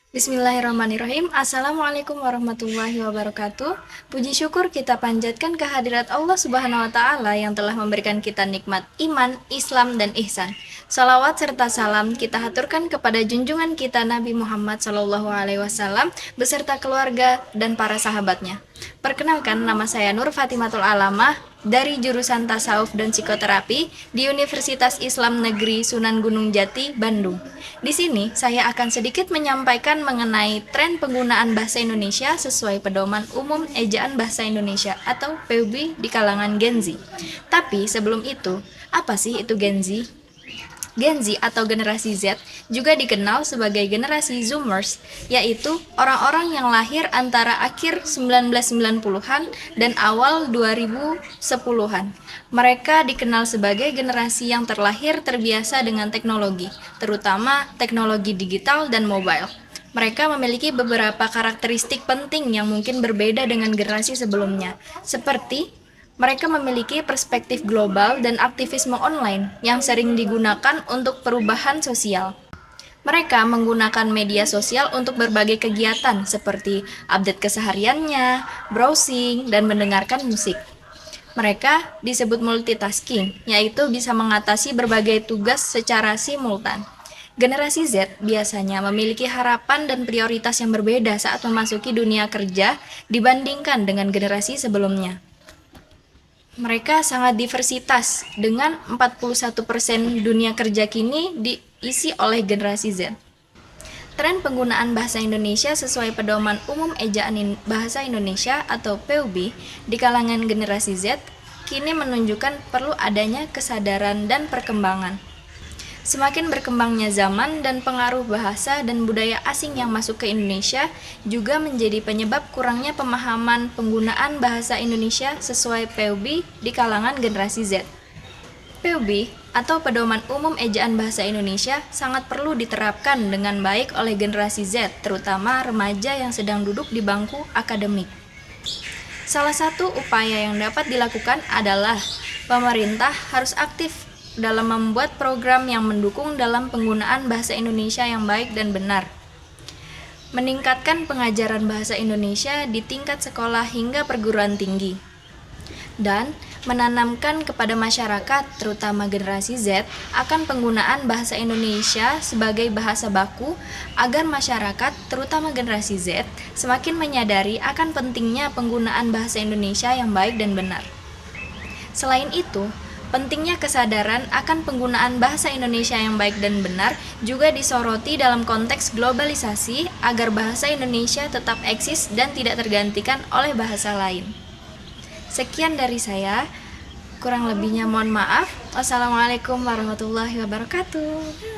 Bismillahirrahmanirrahim. Assalamualaikum warahmatullahi wabarakatuh. Puji syukur kita panjatkan kehadirat Allah Subhanahu wa Ta'ala yang telah memberikan kita nikmat iman, Islam, dan ihsan. Salawat serta salam kita haturkan kepada junjungan kita Nabi Muhammad SAW beserta keluarga dan para sahabatnya. Perkenalkan, nama saya Nur Fatimatul Alamah dari jurusan Tasawuf dan Psikoterapi di Universitas Islam Negeri Sunan Gunung Jati, Bandung. Di sini saya akan sedikit menyampaikan mengenai tren penggunaan bahasa Indonesia sesuai pedoman umum ejaan bahasa Indonesia atau PUB di kalangan Gen Z. Tapi sebelum itu, apa sih itu Gen Z? Gen Z atau generasi Z juga dikenal sebagai generasi Zoomers, yaitu orang-orang yang lahir antara akhir 1990-an dan awal 2010-an. Mereka dikenal sebagai generasi yang terlahir terbiasa dengan teknologi, terutama teknologi digital dan mobile. Mereka memiliki beberapa karakteristik penting yang mungkin berbeda dengan generasi sebelumnya, seperti mereka memiliki perspektif global dan aktivisme online yang sering digunakan untuk perubahan sosial. Mereka menggunakan media sosial untuk berbagai kegiatan seperti update kesehariannya, browsing, dan mendengarkan musik. Mereka disebut multitasking, yaitu bisa mengatasi berbagai tugas secara simultan. Generasi Z biasanya memiliki harapan dan prioritas yang berbeda saat memasuki dunia kerja dibandingkan dengan generasi sebelumnya. Mereka sangat diversitas, dengan 41% dunia kerja kini diisi oleh generasi Z. Tren penggunaan bahasa Indonesia sesuai pedoman umum ejaan bahasa Indonesia atau PUB di kalangan generasi Z kini menunjukkan perlu adanya kesadaran dan perkembangan. Semakin berkembangnya zaman dan pengaruh bahasa dan budaya asing yang masuk ke Indonesia juga menjadi penyebab kurangnya pemahaman penggunaan bahasa Indonesia sesuai PUB di kalangan generasi Z. PUB atau Pedoman Umum Ejaan Bahasa Indonesia sangat perlu diterapkan dengan baik oleh generasi Z, terutama remaja yang sedang duduk di bangku akademik. Salah satu upaya yang dapat dilakukan adalah pemerintah harus aktif dalam membuat program yang mendukung dalam penggunaan bahasa Indonesia yang baik dan benar. Meningkatkan pengajaran bahasa Indonesia di tingkat sekolah hingga perguruan tinggi. Dan menanamkan kepada masyarakat, terutama generasi Z, akan penggunaan bahasa Indonesia sebagai bahasa baku agar masyarakat, terutama generasi Z, semakin menyadari akan pentingnya penggunaan bahasa Indonesia yang baik dan benar. Selain itu, pentingnya kesadaran akan penggunaan bahasa Indonesia yang baik dan benar juga disoroti dalam konteks globalisasi agar bahasa Indonesia tetap eksis dan tidak tergantikan oleh bahasa lain. Sekian dari saya, kurang lebihnya mohon maaf. Wassalamualaikum warahmatullahi wabarakatuh.